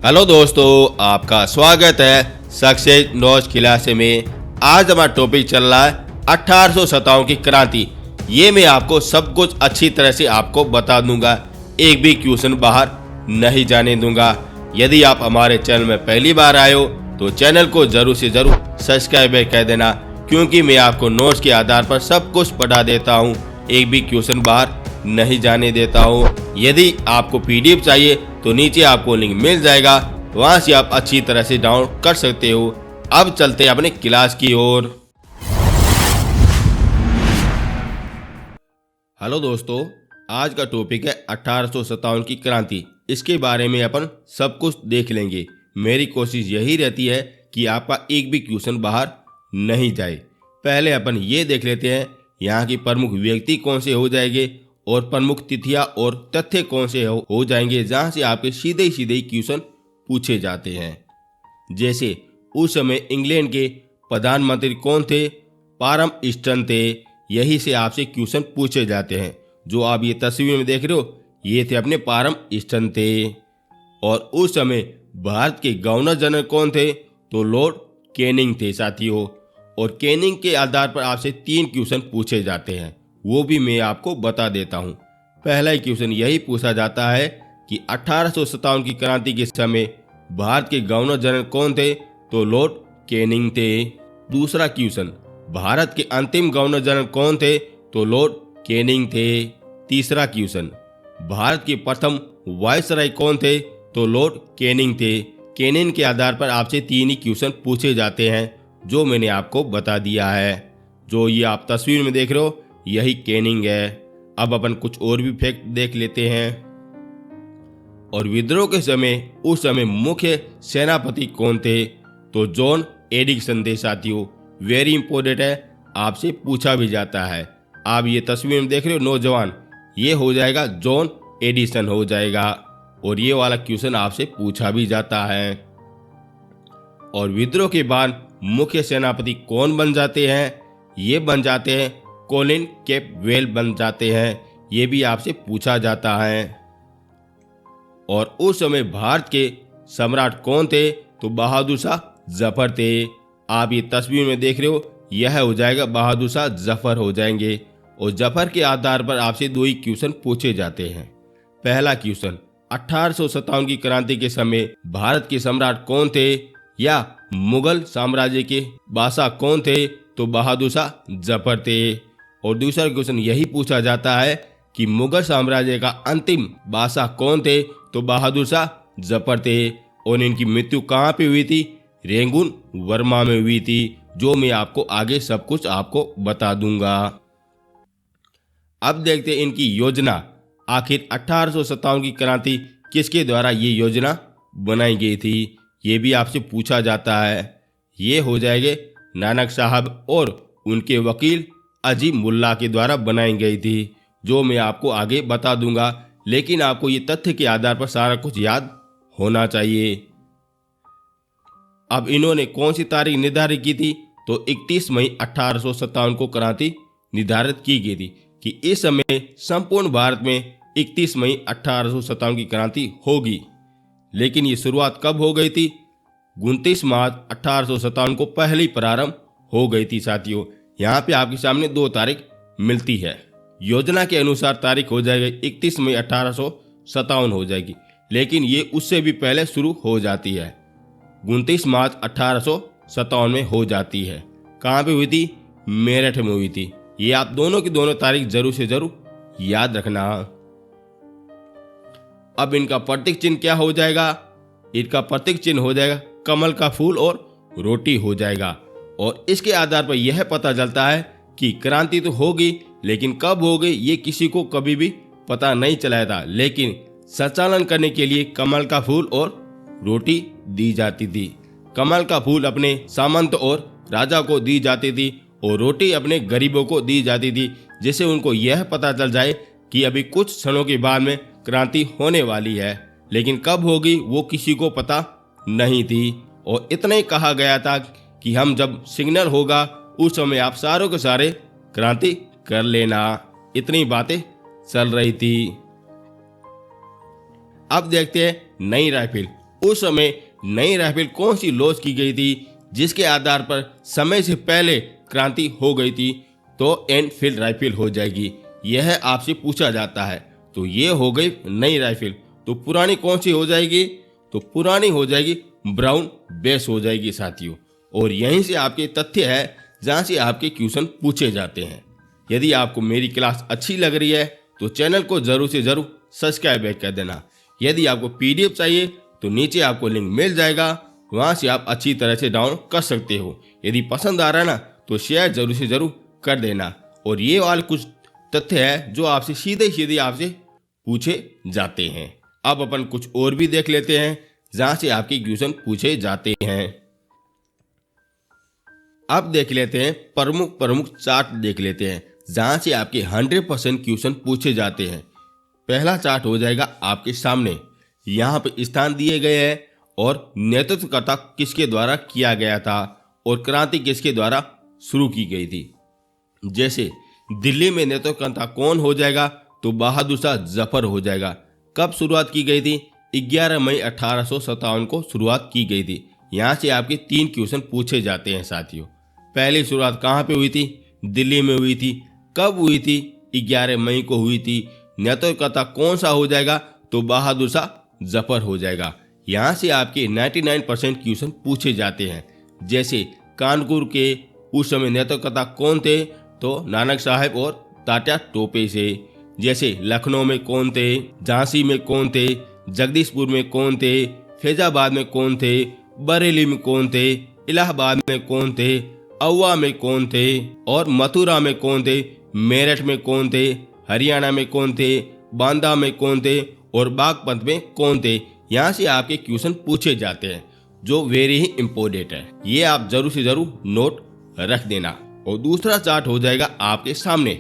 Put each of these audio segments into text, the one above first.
Hello दोस्तों, आपका स्वागत है सक्सेस नॉलेज क्लास में। आज हमारा टॉपिक चल रहा है 1857 की क्रांति। ये मैं आपको सब कुछ अच्छी तरह से आपको बता दूंगा, एक भी क्वेश्चन बाहर नहीं जाने दूंगा। यदि आप हमारे चैनल में पहली बार आए हो तो चैनल को जरूर से जरूर सब्सक्राइब कर देना, क्योंकि मैं आपको नोट्स के आधार पर सब कुछ पढ़ा देता हूँ, एक भी क्वेश्चन बाहर नहीं जाने देता हूँ। यदि आपको पीडीएफ चाहिए तो नीचे आपको लिंक मिल जाएगा, वहां से आप अच्छी तरह से डाउनलोड कर सकते हो। अब चलते हैं अपने क्लास की ओर। हेलो दोस्तों, आज का टॉपिक है 1857 की क्रांति। इसके बारे में अपन सब कुछ देख लेंगे। मेरी कोशिश यही रहती है कि आपका एक भी क्वेश्चन बाहर नहीं जाए। पहले अपन ये देख लेते हैं यहाँ की प्रमुख व्यक्ति कौन से हो जाएंगे और प्रमुख तिथियां और तथ्य कौन से हो जाएंगे, जहां से आपके सीधे सीधे क्वेश्चन पूछे जाते हैं। जैसे उस समय इंग्लैंड के प्रधानमंत्री कौन थे? पारम ईस्टन थे। यही से आपसे क्वेश्चन पूछे जाते हैं। जो आप ये तस्वीर में देख रहे हो, ये थे अपने पारम ईस्टन थे। और उस समय भारत के गवर्नर जनरल कौन थे? तो लॉर्ड कैनिंग थे साथियों। और कैनिंग के आधार पर आपसे 3 क्वेश्चन पूछे जाते हैं, वो भी मैं आपको बता देता हूँ। पहला क्वेश्चन यही पूछा जाता है कि 1857 की क्रांति के समय भारत के गवर्नर जनरल कौन थे? तो लॉर्ड कैनिंग थे। दूसरा क्वेश्चन, भारत के अंतिम गवर्नर जनरल कौन थे? तो लॉर्ड कैनिंग थे। तीसरा क्वेश्चन, भारत के प्रथम वायसराय कौन थे? तो लॉर्ड कैनिंग थे। कैनिंग के आधार पर आपसे 3 ही क्वेश्चन पूछे जाते हैं, जो मैंने आपको बता दिया है। जो ये आप तस्वीर में देख रहे हो, यही कैनिंग है। अब अपन कुछ और भी फैक्ट देख लेते हैं। और विद्रोह के समय उस समय मुख्य सेनापति कौन थे? तो जॉन एडिसन थे साथियों। वेरी इंपॉर्टेंट है, आपसे पूछा भी जाता है। आप ये तस्वीर में देख रहे हो नौजवान, ये हो जाएगा जॉन एडिसन हो जाएगा। और ये वाला क्वेश्चन आपसे पूछा भी जाता है। और विद्रोह के बाद मुख्य सेनापति कौन बन जाते हैं? ये बन जाते हैं कॉलिन कैंपबेल बन जाते हैं। ये भी आपसे पूछा जाता है। और उस समय भारत के सम्राट कौन थे? तो बहादुर शाह जफर थे। आप ये तस्वीर में देख रहे हो, यह हो जाएगा बहादुर शाह जफर हो जाएंगे। और जफर के आधार पर आपसे 2 ही क्वेश्चन पूछे जाते हैं। पहला क्वेश्चन, 1857 की क्रांति के समय भारत के सम्राट कौन थे? या मुगल साम्राज्य के बादशाह कौन थे? तो बहादुर शाह जफर थे। और दूसरा क्वेश्चन यही पूछा जाता है कि मुगल साम्राज्य का अंतिम बादशाह कौन थे? तो बहादुर शाह जफर थे। और इनकी मृत्यु कहाँ पे हुई थी? रेंगून वर्मा में हुई थी, जो मैं आपको आगे सब कुछ आपको बता दूंगा। अब देखते हैं इनकी योजना। आखिर 1857 की क्रांति किसके द्वारा ये योजना बनाई गई थी? ये भी आपसे पूछा जाता है। ये हो जाएंगे नानक साहब और उनके वकील अजीम मुल्ला के द्वारा बनाई गई थी, जो मैं आपको आगे बता दूंगा। लेकिन आपको ये तथ्य के आधार पर सारा कुछ याद होना चाहिए। अब इन्होंने कौन सी तारीख निर्धारित की थी? तो 31 मई 1857 को क्रांति निर्धारित की गई थी कि इस समय संपूर्ण भारत में 31 मई 1857 की क्रांति होगी। लेकिन ये शुरुआत कब हो गई थी? 29 मार्च 1857 को पहली प्रारंभ हो गई थी साथियों। यहाँ पे आपके सामने 2 तारीख मिलती है। योजना के अनुसार तारीख हो जाएगी 31 मई 1857 हो जाएगी, लेकिन ये उससे भी पहले शुरू हो जाती है। 29 मार्च 1857 में हो जाती है। कहाँ पे हुई थी? मेरठ में हुई थी। ये आप दोनों की दोनों तारीख जरूर से जरूर याद रखना। अब इनका प्रतीक चिन्ह क्या हो जाएगा? इनका प्रतीक चिन्ह हो जाएगा कमल का फूल और रोटी हो जाएगा। और इसके आधार पर यह पता चलता है कि क्रांति तो होगी, लेकिन कब हो गई ये किसी को कभी भी पता नहीं चला था। लेकिन संचालन करने के लिए कमल का फूल और रोटी दी जाती थी। कमल का फूल अपने सामंत और राजा को दी जाती थी और रोटी अपने गरीबों को दी जाती थी, जिससे उनको यह पता चल जाए कि अभी कुछ क्षणों के बाद में क्रांति होने वाली है। लेकिन कब होगी वो किसी को पता नहीं थी। और इतना ही कहा गया था कि हम जब सिग्नल होगा उस समय आप सारों के सारे क्रांति कर लेना। इतनी बातें चल रही थी। अब देखते हैं नई राइफल उस समय नई राइफल कौन सी लॉन्च की गई थी जिसके आधार पर समय से पहले क्रांति हो गई थी, तो एनफील्ड राइफल हो जाएगी। यह आपसे पूछा जाता है। तो ये हो गई नई राइफल। तो पुरानी कौन सी हो जाएगी? तो पुरानी हो जाएगी ब्राउन बेस हो जाएगी साथियों। और यहीं से आपके तथ्य है जहां से आपके क्वेश्चन पूछे जाते हैं। यदि आपको मेरी क्लास अच्छी लग रही है तो चैनल को जरूर से जरूर सब्सक्राइब कर देना। यदि आपको पीडीएफ चाहिए तो नीचे आपको लिंक मिल जाएगा, वहां से आप अच्छी तरह से डाउनलोड कर सकते हो। यदि पसंद आ रहा है ना तो शेयर जरूर से जरूर कर देना। और ये वाले कुछ तथ्य है जो आपसे सीधे सीधे आपसे पूछे जाते हैं। अब अपन कुछ और भी देख लेते हैं जहां से आपके क्वेश्चन पूछे जाते हैं। अब देख लेते हैं प्रमुख चार्ट देख लेते हैं जहां से आपके 100% क्वेश्चन पूछे जाते हैं। पहला चार्ट हो जाएगा आपके सामने। यहाँ पे स्थान दिए गए हैं और नेतृत्वकर्ता किसके द्वारा किया गया था और क्रांति किसके द्वारा शुरू की गई थी। जैसे दिल्ली में नेतृत्वकर्ता कौन हो जाएगा? तो बहादुर शाह जफर हो जाएगा। कब शुरुआत की गई थी? 11 मई 1857 को शुरुआत की गई थी। यहाँ से आपके 3 क्वेश्चन पूछे जाते हैं साथियों। पहली शुरुआत कहाँ पे हुई थी? दिल्ली में हुई थी। कब हुई थी? 11 मई को हुई थी। नेतृत्वकर्ता कौन सा हो जाएगा? तो बहादुर शाह जफर हो जाएगा। यहाँ से आपके 99% क्वेश्चन पूछे जाते हैं। जैसे कानपुर के उस समय नेतृत्वकर्ता कौन थे? तो नानक साहब और तात्या टोपे से। जैसे लखनऊ में कौन थे? झांसी में कौन थे? जगदीशपुर में कौन थे? फैजाबाद में कौन थे? बरेली में कौन थे? इलाहाबाद में कौन थे? अव्वा में कौन थे? और मथुरा में कौन थे? मेरठ में कौन थे? हरियाणा में कौन थे? बांदा में कौन थे? और बागपत में कौन थे? यहाँ से आपके क्वेश्चन पूछे जाते हैं जो वेरी ही इम्पोर्टेंट है। ये आप जरूर से जरूर नोट रख देना। और दूसरा चार्ट हो जाएगा आपके सामने।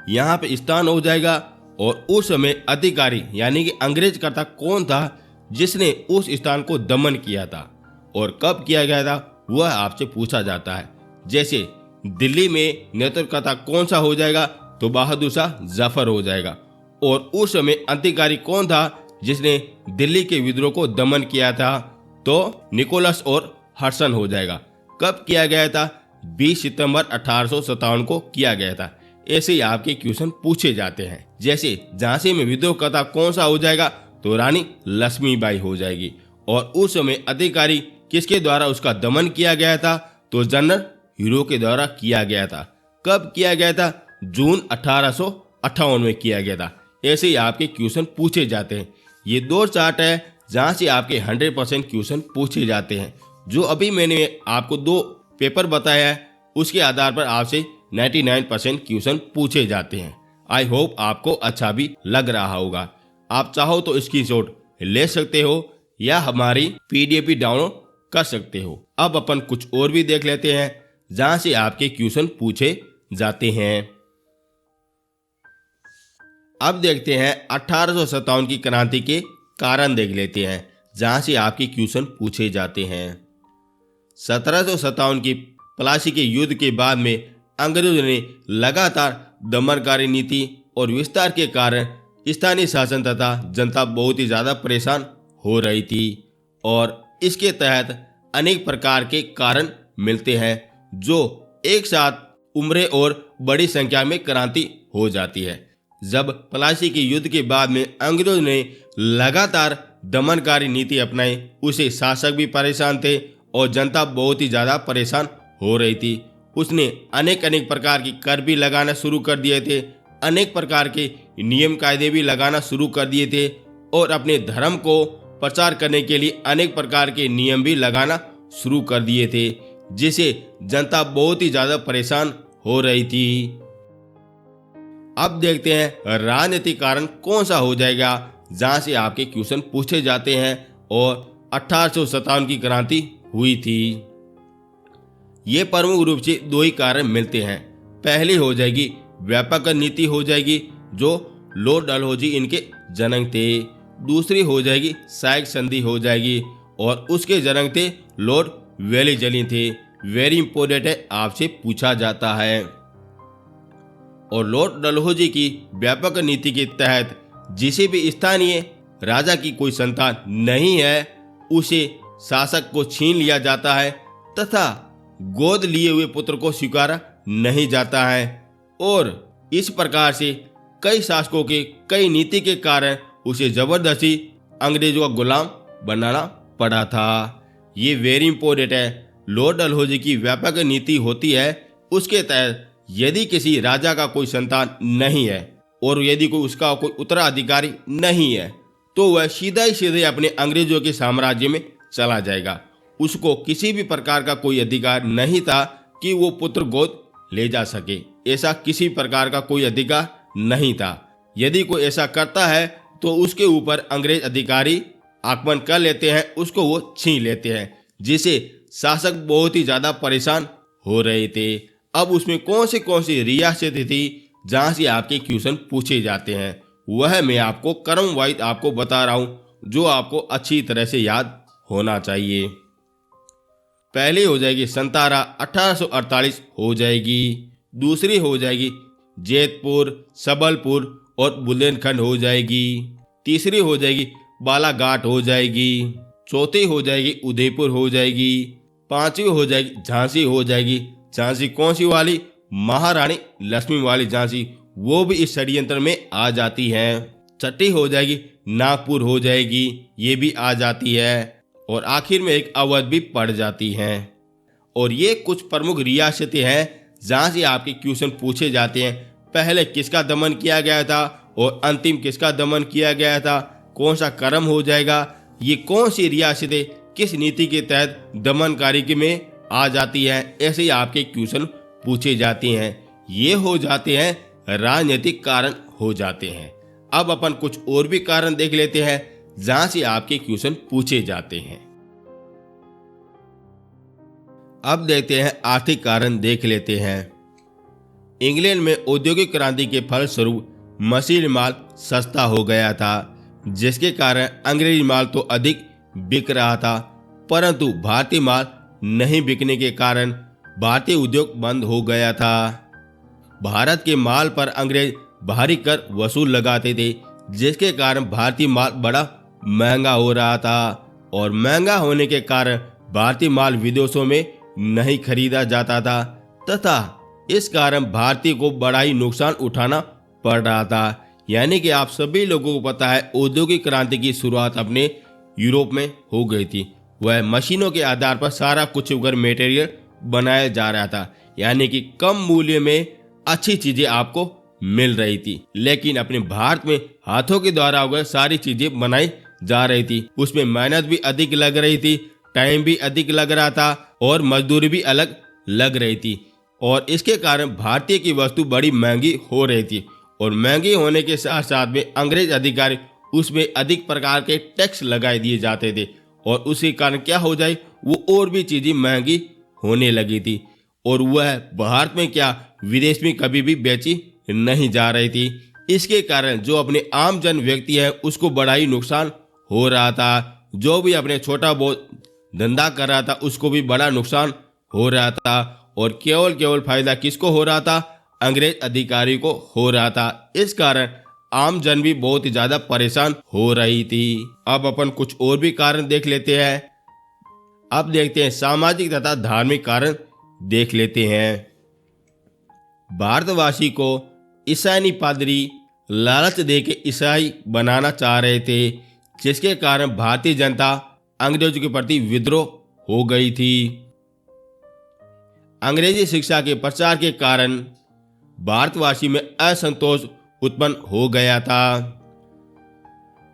यहाँ पे स्थान हो जाएगा और उस समय अधिकारी यानी कि अंग्रेजकर्ता कौन था जिसने उस स्थान को दमन किया था और कब किया गया था, वह आपसे पूछा जाता है। जैसे दिल्ली में नेतृत्वकर्ता कौन सा हो जाएगा? तो बहादुर शाह जफर हो जाएगा। और उस समय अधिकारी कौन था जिसने दिल्ली के विद्रोह को दमन किया था? तो निकोलस और हडसन हो जाएगा। कब किया गया था? 20 सितंबर 1857 को किया गया था। ऐसे ही आपके क्वेश्चन पूछे जाते हैं। जैसे झांसी में विद्रोहकर्ता कौन सा हो जाएगा? तो रानी लक्ष्मीबाई हो जाएगी। और उस समय अधिकारी किसके द्वारा उसका दमन किया गया था? तो जनरल हीरो के द्वारा किया गया था। कब किया गया था? जून 1858 में किया गया था। ऐसे ही आपके क्वेश्चन पूछे जाते हैं। ये 2 चार्ट है जहां से आपके 100% क्वेश्चन पूछे जाते हैं। जो अभी मैंने आपको 2 पेपर बताया है उसके आधार पर आपसे 99% क्वेश्चन पूछे जाते हैं। आई होप आपको अच्छा भी लग रहा होगा। आप चाहो तो स्क्रीनशॉट ले सकते हो या हमारी पीडीएफ भी डाउनलोड कर सकते हो। अब अपन कुछ और भी देख लेते हैं जहां से आपके क्वेश्चन पूछे जाते हैं। अब देखते हैं 1857 की क्रांति के कारण देख लेते हैं जहां से आपके क्वेश्चन पूछे जाते हैं। 1757 की प्लासी के युद्ध के बाद में अंग्रेजों ने लगातार दमनकारी नीति और विस्तार के कारण स्थानीय शासन तथा जनता बहुत ही ज्यादा परेशान हो रही थी और इसके तहत अनेक प्रकार के कारण मिलते हैं जो एक साथ उम्रे और बड़ी संख्या में क्रांति हो जाती है। जब प्लासी के युद्ध के बाद में अंग्रेजों ने लगातार दमनकारी नीति अपनाई, उसे शासक भी परेशान थे और जनता बहुत ही ज्यादा परेशान हो रही थी। उसने अनेक प्रकार की कर भी लगाना शुरू कर दिए थे, अनेक प्रकार के नियम कायदे भी लगाना शुरू कर दिए थे और अपने धर्म को प्रचार करने के लिए अनेक प्रकार के नियम भी लगाना शुरू कर दिए थे, जिससे जनता बहुत ही ज्यादा परेशान हो रही थी। अब देखते हैं राजनीतिक कारण कौन सा हो जाएगा जहां से आपके क्वेश्चन पूछे जाते हैं और 1857 की क्रांति हुई थी। ये प्रमुख रूप से 2 ही कारण मिलते हैं। पहली हो जाएगी व्यापक नीति हो जाएगी जो लॉर्ड डलहौजी इनके जनक थे। दूसरी हो जाएगी साइक संधि हो जाएगी और उसके जनक थे लॉर्ड वेलिजली थे। वेरी इंपॉर्टेंट है, आपसे पूछा जाता है। और लॉर्ड डलहौजी की व्यापक नीति के तहत जिसे भी स्थानीय राजा की कोई संतान नहीं है उसे शासक को छीन लिया जाता है तथा गोद लिए हुए पुत्र को स्वीकारा नहीं जाता है। और इस प्रकार से कई शासकों के कई नीति के कारण उसे जबरदस्ती अंग्रेजों का गुलाम बनाना पड़ा था। ये वेरी इंपॉर्टेंट है। लॉर्ड डलहौजी की व्यापक नीति होती है, उसके तहत यदि किसी राजा का कोई संतान नहीं है और यदि उसका कोई उत्तराधिकारी नहीं है तो वह सीधा ही सीधे अपने अंग्रेजों के साम्राज्य में चला जाएगा। उसको किसी भी प्रकार का कोई अधिकार नहीं था कि वो पुत्र गोद ले जा सके। ऐसा किसी प्रकार का कोई अधिकार नहीं था। यदि कोई ऐसा करता है तो उसके ऊपर अंग्रेज अधिकारी आक्रमण कर लेते हैं, उसको वो छीन लेते हैं, जिसे शासक बहुत ही ज्यादा परेशान हो रहे थे। अब उसमें कौन सी रियासतें थी जहां से आपके क्वेश्चन पूछे जाते हैं, वह मैं आपको क्रम वाइज आपको बता रहा हूं, जो आपको अच्छी तरह से याद होना चाहिए। पहली हो जाएगी संतारा 1848 हो जाएगी। दूसरी हो जाएगी जैतपुर, सबलपुर और बुंदेलखंड हो जाएगी। तीसरी हो जाएगी बालाघाट हो जाएगी। चौथी हो जाएगी उदयपुर हो जाएगी। पांचवी हो जाएगी झांसी हो जाएगी। झांसी कौन सी वाली? महारानी लक्ष्मी वाली झांसी, वो भी इस षड्यंत्र में आ जाती है। छठी हो जाएगी नागपुर हो जाएगी, ये भी आ जाती है। और आखिर में एक अवध भी पड़ जाती है। और ये कुछ प्रमुख रियासतें हैं जहां से आपके क्वेश्चन पूछे जाते हैं। पहले किसका दमन किया गया था और अंतिम किसका दमन किया गया था, कौन सा क्रम हो जाएगा, ये कौन सी रियासतें किस नीति के तहत दमनकारी में आ जाती है, ऐसे ही आपके क्वेश्चन पूछे जाते हैं। ये हो जाते हैं राजनीतिक कारण हो जाते हैं। अब अपन कुछ और भी कारण देख लेते हैं जहां से आपके क्वेश्चन पूछे जाते हैं। अब देखते हैं आर्थिक कारण देख लेते हैं। इंग्लैंड में औद्योगिक क्रांति के फलस्वरूप मशीन माल सस्ता हो गया था, जिसके कारण अंग्रेजी माल तो अधिक बिक रहा था, परंतु भारतीय माल नहीं बिकने के कारण भारतीय उद्योग बंद हो गया था। भारत के माल पर अंग्रेज भारी कर वसूल लगाते थे, जिसके कारण भारतीय माल बड़ा महंगा हो रहा था। और महंगा होने के कारण भारतीय माल विदेशों में नहीं खरीदा जाता था तथा इस कारण भारतीय को बड़ा ही नुकसान उठाना पड़ रहा था। यानी कि आप सभी लोगों को पता है औद्योगिक क्रांति की शुरुआत अपने यूरोप में हो गई थी। वह मशीनों के आधार पर सारा कुछ उगर मटेरियल बनाया जा रहा था, यानी कि कम मूल्य में अच्छी चीजें आपको मिल रही थी। लेकिन अपने भारत में हाथों के द्वारा उगर सारी चीजें बनाई जा रही थी, उसमें मेहनत भी अधिक लग रही थी, टाइम भी अधिक लग रहा था और मजदूरी भी अलग लग रही थी। और इसके कारण भारतीय की वस्तु बड़ी महंगी हो रही थी। और महंगी होने के साथ साथ में अंग्रेज अधिकारी उसमें अधिक प्रकार के टैक्स लगाए दिए जाते थे और उसी कारण क्या हो जाए, वो और भी चीजें महंगी होने लगी थी। और वह भारत में क्या विदेश में कभी भी बेची नहीं जा रही थी। इसके कारण जो अपने आम जन व्यक्ति है उसको बड़ा ही नुकसान हो रहा था। जो भी अपने छोटा बहुत धंधा कर रहा था उसको भी बड़ा नुकसान हो रहा था। और केवल फायदा किसको हो रहा था? अंग्रेज अधिकारी को हो रहा था। इस कारण आम जन भी बहुत ही ज्यादा परेशान हो रही थी। अब अपन कुछ और भी कारण देख लेते हैं। अब देखते हैं सामाजिक तथा धार्मिक कारण देख लेते हैं। भारतवासी को ईसाई पादरी लालच देके ईसाई बनाना चाह रहे थे, जिसके कारण भारतीय जनता अंग्रेजों के प्रति विद्रोह हो गई थी। अंग्रेजी शिक्षा के प्रचार के कारण भारतवासी में असंतोष उत्पन्न हो गया था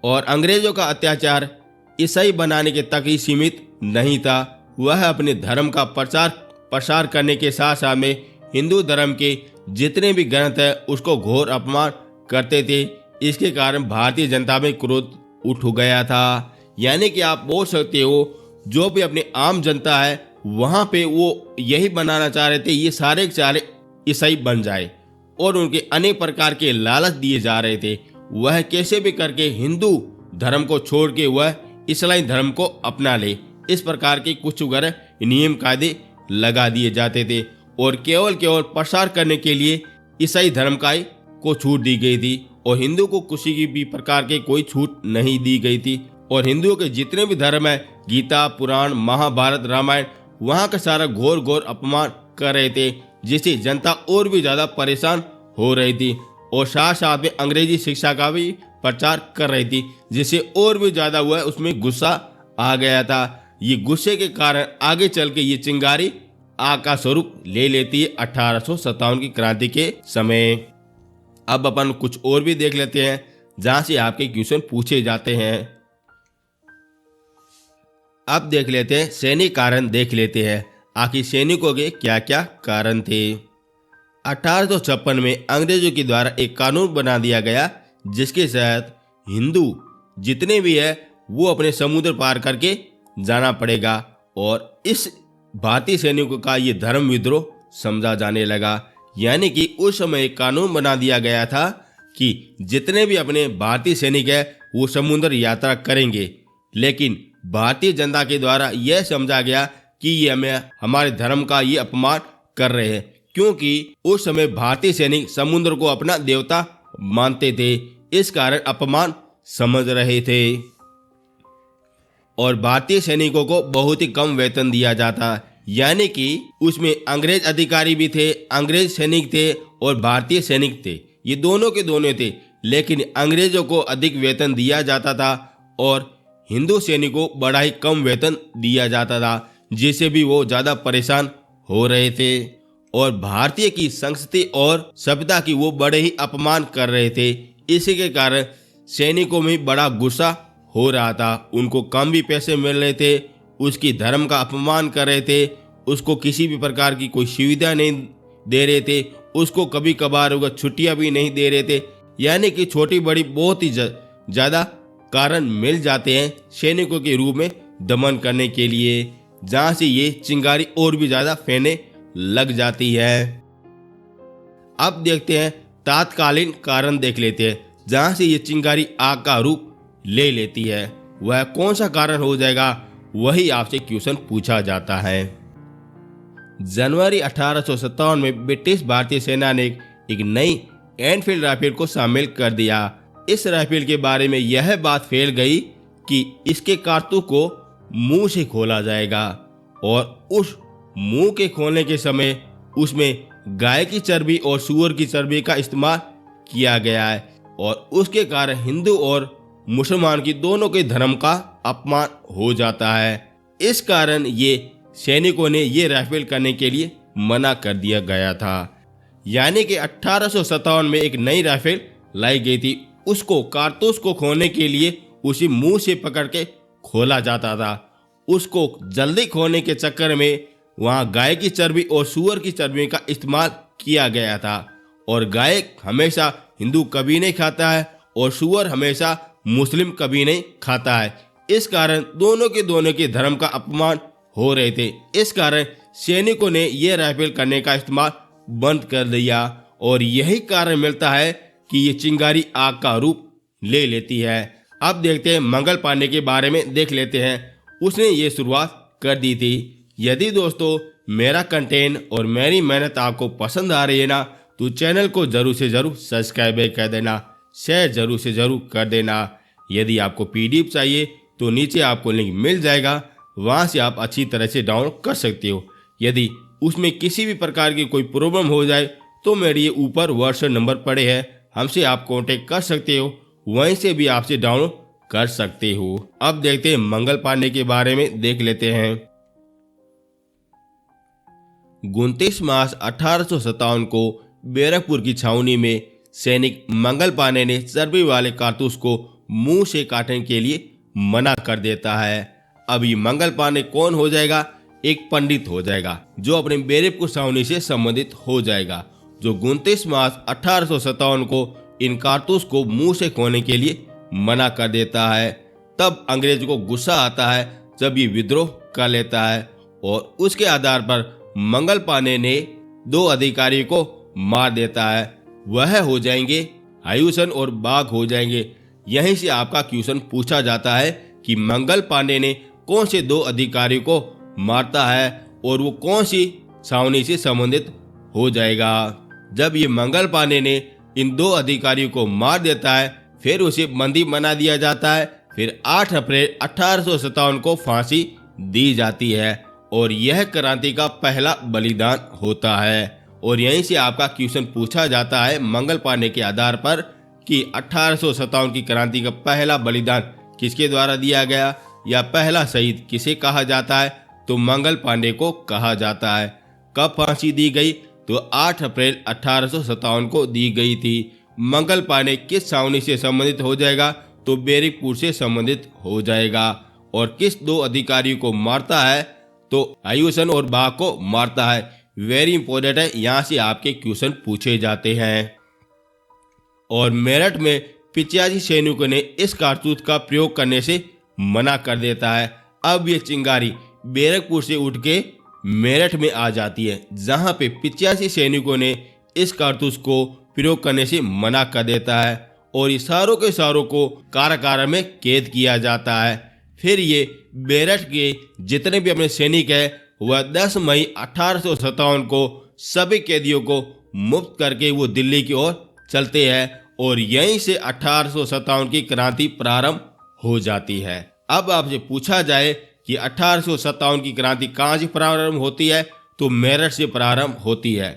और अंग्रेजों का अत्याचार ईसाई बनाने के तक ही सीमित नहीं था। वह अपने धर्म का प्रसार करने के साथ साथ में हिंदू धर्म के जितने भी ग्रंथ है उसको घोर अपमान करते थे। इसके कारण भारतीय जनता में क्रोध उठ गया था। यानी कि आप बोल सकते हो जो भी अपने आम जनता है वहां पे वो यही बनाना चाह रहे थे, ये सारे के सारे ईसाई बन जाए और उनके अनेक प्रकार के लालच दिए जा रहे थे। वह कैसे भी करके हिंदू धर्म को छोड़ के वह इस्लामी धर्म को अपना ले। इस प्रकार के कुछ वगैरह नियम कायदे लगा दिए जाते थे और केवल प्रसार करने के लिए ईसाई धर्म को छूट दी गई थी और हिंदू को किसी भी प्रकार के कोई छूट नहीं दी गई थी। और हिंदुओं के जितने भी धर्म है गीता, पुराण, महाभारत, रामायण वहां का सारा घोर घोर अपमान कर रहे थे, जिससे जनता और भी ज्यादा परेशान हो रही थी और साथ साथ में अंग्रेजी शिक्षा का भी प्रचार कर रही थी, जिससे और भी ज्यादा हुआ उसमें गुस्सा आ गया था। ये गुस्से के कारण आगे चल के ये चिंगारी आग का स्वरूप ले लेती है 1857 की क्रांति के समय। अब अपन कुछ और भी देख लेते हैं जहां से आपके क्वेश्चन पूछे जाते हैं। अब देख लेते हैं सैनिक कारण, देख लेते हैं आखिर सैनिकों के क्या क्या कारण थे। 1856 में अंग्रेजों के द्वारा एक कानून बना दिया गया जिसके तहत हिंदू जितने भी है वो अपने समुद्र पार करके जाना पड़ेगा और इस भारतीय सैनिकों का ये धर्म विद्रोह समझा जाने लगा। यानी कि उस समय एक कानून बना दिया गया था कि जितने भी अपने भारतीय सैनिक है वो समुद्र यात्रा करेंगे, लेकिन भारतीय जनता के द्वारा यह समझा गया कि ये हमें हमारे धर्म का ये अपमान कर रहे हैं, क्योंकि उस समय भारतीय सैनिक समुद्र को अपना देवता मानते थे, इस कारण अपमान समझ रहे थे। और भारतीय सैनिकों को बहुत ही कम वेतन दिया जाता, यानी कि उसमें अंग्रेज अधिकारी भी थे, अंग्रेज सैनिक थे और भारतीय सैनिक थे, ये दोनों के दोनों थे, लेकिन अंग्रेजों को अधिक वेतन दिया जाता था और हिंदू सैनिकों को बड़ा ही कम वेतन दिया जाता था, जिससे भी वो ज़्यादा परेशान हो रहे थे और भारतीय की संस्कृति और सभ्यता की वो बड़े ही अपमान कर रहे थे। इसी के कारण सैनिकों में बड़ा गुस्सा हो रहा था, उनको कम भी पैसे मिल रहे थे, उसकी धर्म का अपमान कर रहे थे, उसको किसी भी प्रकार की कोई सुविधा नहीं दे रहे थे, उसको कभी कभार होगा छुट्टियां भी नहीं दे रहे थे। यानी कि छोटी बड़ी बहुत ही ज़्यादा कारण मिल जाते हैं सैनिकों के रूप में दमन करने के लिए, जहाँ से ये चिंगारी और भी ज़्यादा फैलने लग जाती है। अब देखते हैं तात्कालीन कारण, देख लेते हैं जहाँ से ये चिंगारी आग का रूप ले लेती है, वह कौन सा कारण हो जाएगा, वही आपसे क्वेश्चन पूछा जाता है। जनवरी 1857 में ब्रिटिश भारतीय सेना ने एक नई एनफील्ड राइफल को शामिल कर दिया। इस राइफल के बारे में यह बात फैल गई कि इसके कारतूस को मुंह से खोला जाएगा और उस मुंह के खोलने के समय उसमें गाय की चर्बी और सूअर की चर्बी का इस्तेमाल किया गया है और उसके कारण हिंदू और मुसलमान की दोनों के धर्म का अपमान हो जाता है। इस कारण ये सैनिकों ने ये राइफल करने के लिए मना कर दिया गया था। यानी कि 1857 में एक नई राइफल लाई गई थी, उसको कारतूस को खोलने के लिए उसी मुंह से पकड़ के खोला जाता था। उसको जल्दी खोलने के चक्कर में वहाँ गाय की चर्बी और सूअर की चर्बी का इस्तेमाल किया गया था और गाय हमेशा हिंदू कभी नहीं खाता है और सूअर हमेशा मुस्लिम कभी नहीं खाता है। इस कारण दोनों के धर्म का अपमान हो रहे थे। इस कारण सैनिकों ने यह राइफल करने का इस्तेमाल बंद कर दिया और यही कारण मिलता है कि ये चिंगारी आग का रूप ले लेती है। अब देखते हैं मंगल पांडे के बारे में, देख लेते हैं उसने ये शुरुआत कर दी थी। यदि दोस्तों मेरा कंटेंट और मेरी मेहनत आपको पसंद आ रही है ना, तो चैनल को जरूर से जरूर सब्सक्राइब कर देना, शेयर जरूर से जरूर कर देना। यदि आपको पीडीएफ चाहिए तो नीचे आपको लिंक मिल जाएगा, वहां से आप अच्छी तरह से डाउनलोड कर सकते हो। यदि उसमें किसी भी प्रकार की कोई प्रॉब्लम हो जाए तो मेरे ये ऊपर व्हाट्सएप नंबर पड़े हैं, हमसे आप कांटेक्ट कर सकते हो, वहीं से भी आपसे डाउनलोड कर सकते हो। अब देखते हैं मंगल पांडे के बारे में, देख लेते हैं। 29 मार्च 1857 को बैरकपुर की छावनी में सैनिक मंगल पांडे ने चर्बी वाले कारतूस को मुंह से काटने के लिए मना कर देता है। अब ये मंगल पांडे कौन हो जाएगा? एक पंडित हो जाएगा जो अपने बैरकपुर छावनी से संबंधित हो जाएगा, जो 29 मार्च 1857 को इन कारतूस को मुंह से खोलने के लिए मना कर देता है। तब अंग्रेज को गुस्सा आता है जब ये विद्रोह कर लेता है और उसके आधार पर मंगल पांडे ने 2 अधिकारियों को मार देता है। वह हो जाएंगे आयुषन और बाघ हो जाएंगे। यहीं से आपका क्वेश्चन पूछा जाता है कि मंगल पांडे ने कौन से 2 अधिकारियों को मारता है और वो कौन सी छावनी से संबंधित हो जाएगा। जब ये मंगल पांडे ने इन 2 अधिकारियों को मार देता है, फिर उसे बंदी बना दिया जाता है, फिर 8 अप्रैल 1857 को फांसी दी जाती है और यह क्रांति का पहला बलिदान होता है। और यहीं से आपका क्वेश्चन पूछा जाता है मंगल पांडे के आधार पर कि 1857 की क्रांति का पहला बलिदान किसके द्वारा दिया गया या पहला शहीद किसे कहा जाता है, तो मंगल पांडे को कहा जाता है। कब फांसी दी गई, तो 8 अप्रैल 1857 को दी गई थी। मंगल पांडे किस छावनी से संबंधित हो जाएगा, तो बैरकपुर से संबंधित हो जाएगा। और किस दो अधिकारियों को मारता है, तो आयुषन और बाघ को मारता है। वेरी इंपॉर्टेंट है, यहाँ से आपके क्वेश्चन पूछे जाते हैं। और मेरठ में 85 सैनिकों ने इस कारतूस का प्रयोग करने से मना कर देता है। अब ये चिंगारी बैरकपुर से उठ के मेरठ में आ जाती है, जहां पे 85 सैनिकों ने इस कारतूस को प्रयोग करने से मना कर देता है और ये सारों के सारों को कारागार में कैद किया जाता है। फिर ये मेरठ के जितने भी अपने सैनिक हैं वह 10 मई 1857 को सभी कैदियों को मुक्त करके वो दिल्ली की ओर चलते हैं और यहीं से 1857 की क्रांति प्रारंभ हो जाती है। अब आपसे पूछा जाए कि 1857 की क्रांति कहाँ से प्रारंभ होती है, तो मेरठ से प्रारंभ होती है।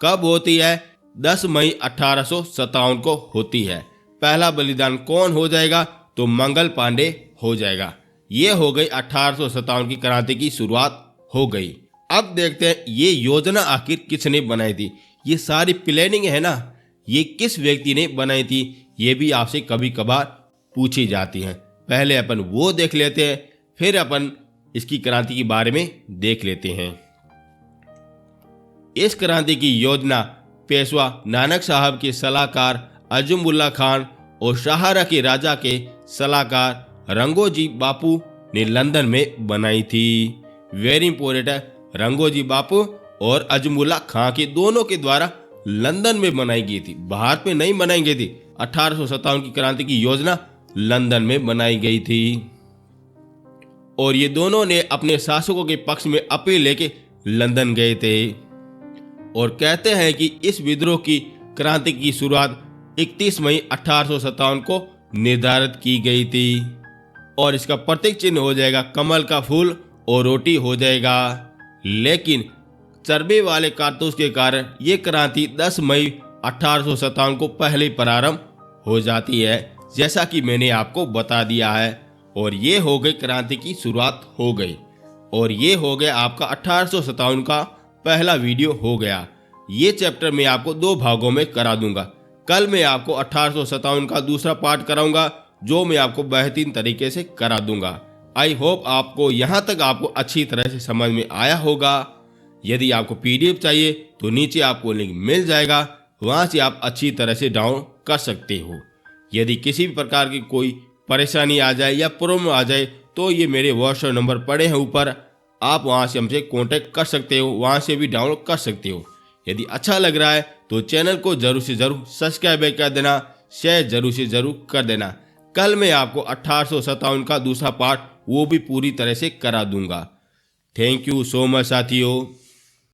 कब होती है, 10 मई 1857 को होती है। पहला बलिदान कौन हो जाएगा, तो मंगल पांडे हो जाएगा। ये हो गई 1857 की क्रांति की शुरुआत हो गई। अब देखते हैं ये योजना आखिर किसने बनाई थी। ये सारी प्लानिंग है ना, ये किस व्यक्ति ने बनाई थी, ये भी आपसे कभी कभार पूछी जाती है। पहले अपन वो देख लेते हैं, फिर अपन इसकी क्रांति के बारे में देख लेते हैं। इस क्रांति की योजना पेशवा नानक साहब के सलाहकार अजमुल्ला खान और सहारा के राजा के सलाहकार रंगोजी बापू ने लंदन में बनाई थी। वेरी इंपॉर्टेंट है, रंगोजी बापू और अजमुल्ला खान के दोनों के द्वारा लंदन में बनाई गई थी, भारत में नहीं बनाई गई थी। 1857 की क्रांति की योजना लंदन में बनाई गई थी और ये दोनों ने अपने शासकों के पक्ष में अपील लेके लंदन गए थे और कहते हैं कि इस विद्रोह की क्रांति की शुरुआत 31 मई 1857 को निर्धारित की गई थी और इसका प्रतीक चिन्ह हो जाएगा कमल का फूल और रोटी हो जाएगा। लेकिन चर्बी वाले कारतूस के कारण ये क्रांति 10 मई 1857 को पहले प्रारंभ हो जाती है, जैसा कि मैंने आपको बता दिया है। और ये हो गई क्रांति की शुरुआत हो गई और ये हो गया आपका 1857 का पहला वीडियो हो गया। ये चैप्टर मैं आपको 2 भागों में करा दूंगा। कल मैं आपको 1857 का दूसरा पार्ट कराऊंगा, जो मैं आपको बेहतरीन तरीके से करा दूंगा। आई होप आपको यहाँ तक आपको अच्छी तरह से समझ में आया होगा। यदि आपको PDF चाहिए तो नीचे आपको लिंक मिल जाएगा, वहाँ से आप अच्छी तरह से डाउनलोड कर सकते हो। यदि किसी भी प्रकार की कोई परेशानी आ जाए या प्रॉब्लम आ जाए तो ये मेरे व्हाट्सएप नंबर पड़े हैं ऊपर, आप वहाँ से हमसे कांटेक्ट कर सकते हो, वहाँ से भी डाउनलोड कर सकते हो। यदि अच्छा लग रहा है तो चैनल को जरूर से जरूर सब्सक्राइब कर देना, शेयर जरूर से जरूर कर देना। कल मैं आपको 1857 का दूसरा पार्ट वो भी पूरी तरह से करा दूंगा। थैंक यू सो मच साथियों।